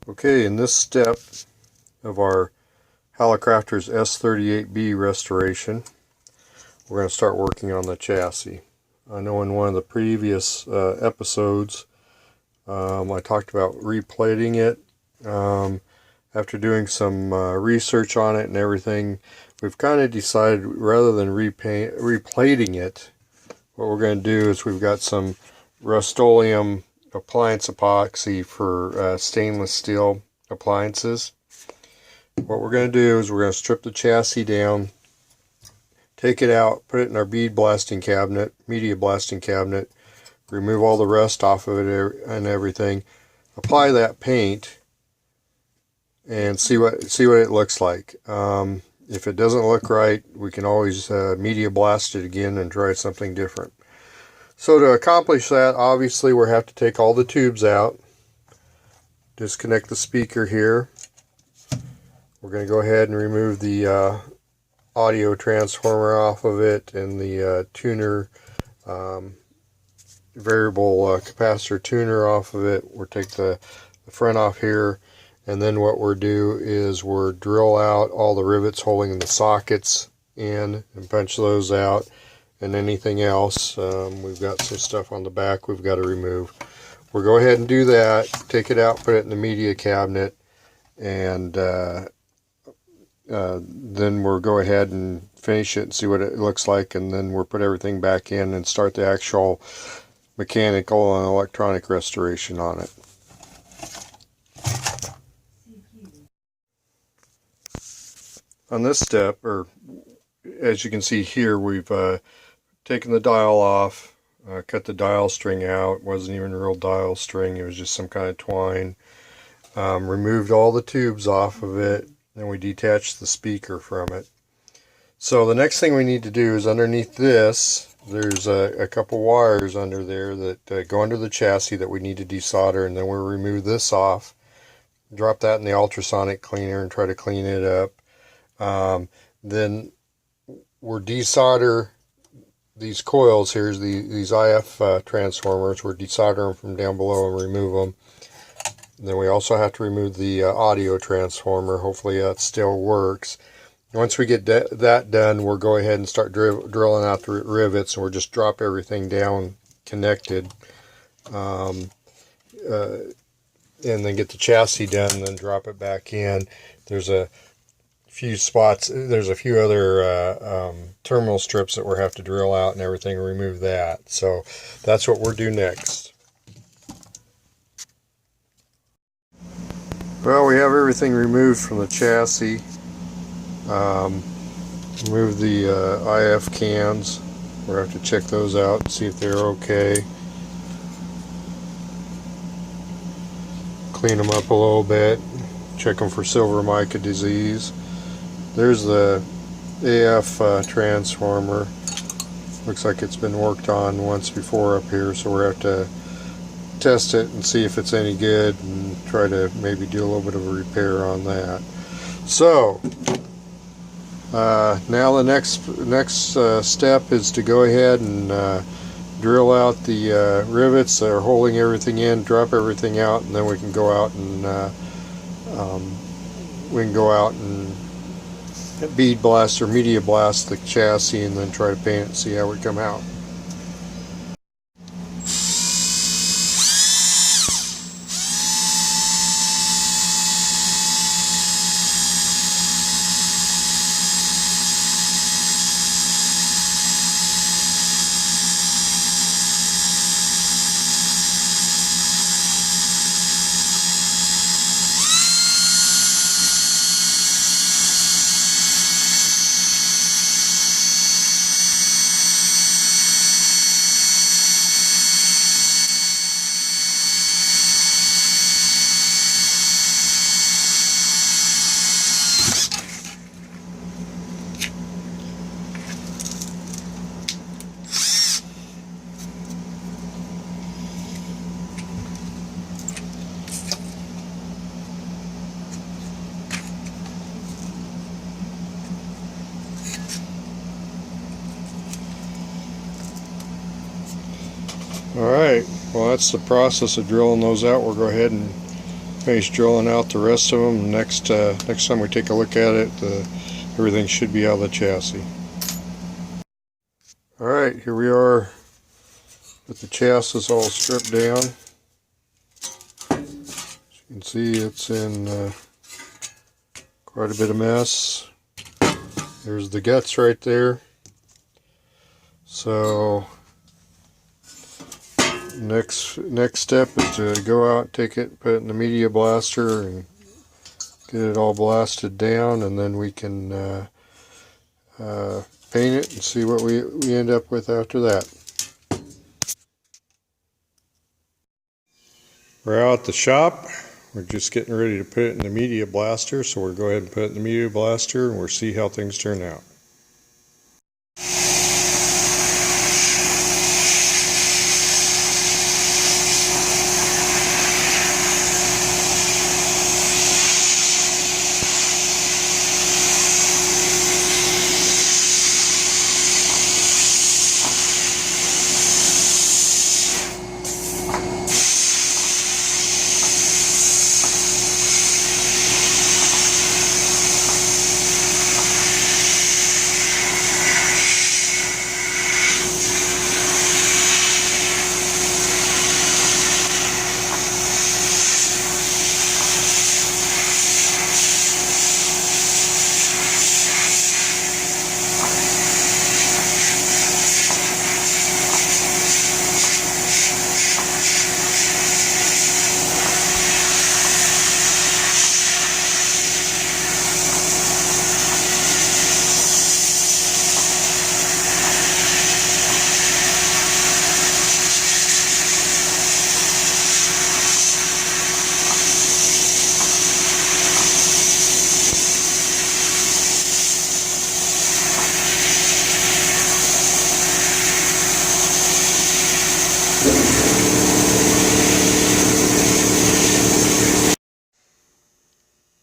Okay, in this step of our Hallicrafters S-38B restoration, we're going to start working on the chassis. I know in one of the previous episodes I talked about replating it. After doing some research on it and everything, we've kind of decided rather than replating it, what we're going to do is we've got some Rust-Oleum appliance epoxy for stainless steel appliances. What we're going to do is we're going to strip the chassis down, take it out, put it in our bead blasting cabinet, media blasting cabinet, remove all the rust off of it and everything, apply that paint, and see what it looks like. If it doesn't look right, we can always media blast it again and try something different. So to accomplish that, obviously we have to take all the tubes out, disconnect the speaker here. We're going to go ahead and remove the audio transformer off of it and the tuner, variable capacitor tuner off of it. We'll take the front off here, and then what we'll do is we'll drill out all the rivets holding the sockets in and punch those out. And anything else, we've got some stuff on the back we've got to remove. We'll go ahead and do that, take it out, put it in the media cabinet, and then we'll go ahead and finish it and see what it looks like, and then we'll put everything back in and start the actual mechanical and electronic restoration on it. On this step, or as you can see here, we've taken the dial off, cut the dial string out. It wasn't even real dial string, it was just some kind of twine. Removed all the tubes off of it, and we detached the speaker from it. So the next thing we need to do is underneath this, there's a couple wires under there that go under the chassis that we need to desolder, and then we'll remove this off, drop that in the ultrasonic cleaner and try to clean it up. Then we'll desolder these coils here, these IF transformers. We're desoldering them from down below and remove them. And then we also have to remove the audio transformer. Hopefully that still works. Once we get that done, we'll go ahead and start drilling out the rivets, and we'll just drop everything down connected, and then get the chassis done and then drop it back in. There's a few spots, there's a few other terminal strips that we'll have to drill out and everything, and remove that. So that's what we'll do next. Well, we have everything removed from the chassis. Remove the IF cans. We'll have to check those out and see if they're okay. Clean them up a little bit. Check them for silver mica disease. There's the AF transformer. Looks like it's been worked on once before up here, so we'll have to test it and see if it's any good and try to maybe do a little bit of a repair on that. So now the next step is to go ahead and drill out the rivets that are holding everything in, drop everything out, and then we can go out and bead blast or media blast the chassis, and then try to paint it and see how we come out. Alright, well that's the process of drilling those out. We'll go ahead and finish drilling out the rest of them. Next time we take a look at it, everything should be out of the chassis. Alright, here we are with the chassis all stripped down. As you can see, it's in quite a bit of mess. There's the guts right there. So next step is to go out, take it, put it in the media blaster and get it all blasted down, and then we can paint it and see what we end up with after that. We're out at the shop. We're just getting ready to put it in the media blaster, so we'll go ahead and put it in the media blaster and we'll see how things turn out.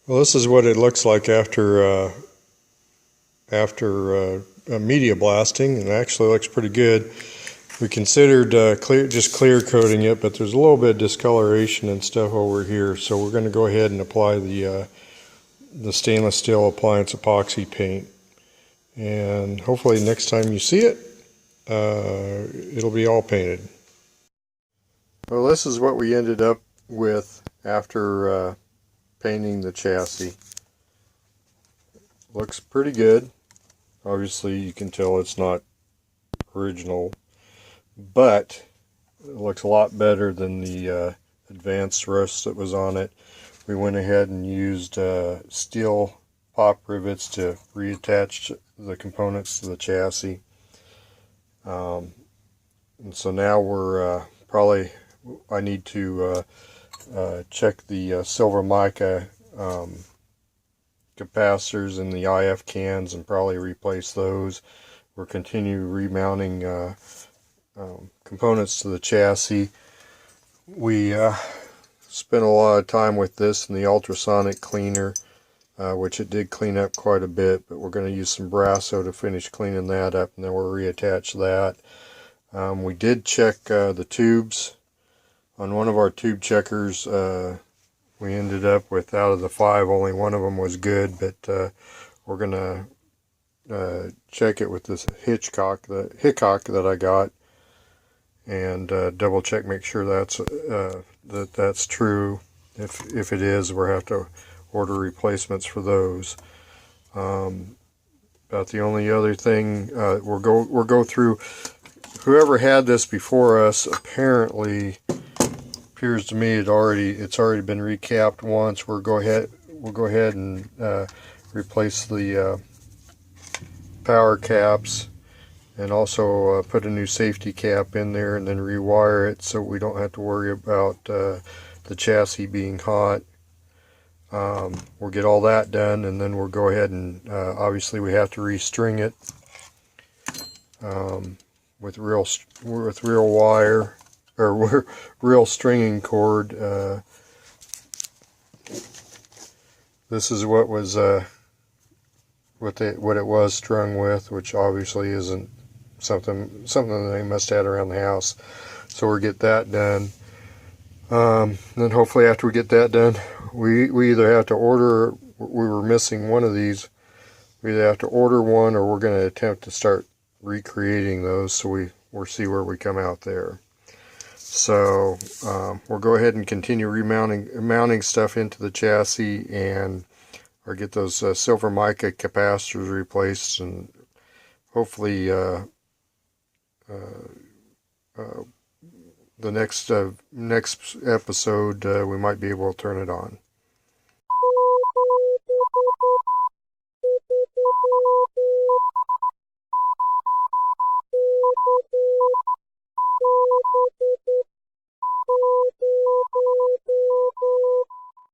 Well, this is what it looks like after media blasting, and it actually looks pretty good. We considered just clear coating it, but there's a little bit of discoloration and stuff over here, so we're going to go ahead and apply the stainless steel appliance epoxy paint, and hopefully next time you see it, it'll be all painted. Well, this is what we ended up with after painting the chassis. Looks pretty good. Obviously you can tell it's not original, but it looks a lot better than the advanced rust that was on it. We went ahead and used steel pop rivets to reattach the components to the chassis, and so now we're I need to check the silver mica capacitors in the IF cans and probably replace those. We'll continue remounting components to the chassis. We spent a lot of time with this in the ultrasonic cleaner, which it did clean up quite a bit, but we're going to use some Brasso to finish cleaning that up, and then we'll reattach that. We did check the tubes. On one of our tube checkers, we ended up with, out of the 5, only one of them was good, but we're going to check it with this Hickok that I got, and double check, make sure that's true. If it is, we'll have to order replacements for those. About the only other thing, we'll go through. Whoever had this before us apparently, appears to me it's already been recapped once. We'll go ahead and replace the power caps, and also put a new safety cap in there, and then rewire it so we don't have to worry about the chassis being hot. We'll get all that done, and then we'll go ahead and obviously we have to restring it with real wire, or real stringing cord. This is what was what it was strung with, which obviously isn't something that they must have had around the house. So we'll get that done. Then hopefully after we get that done, we either have to order, we were missing one of these, we either have to order one or we're going to attempt to start recreating those, so we'll see where we come out there. So we'll go ahead and continue mounting stuff into the chassis, and or get those silver mica capacitors replaced, and hopefully the next episode we might be able to turn it on.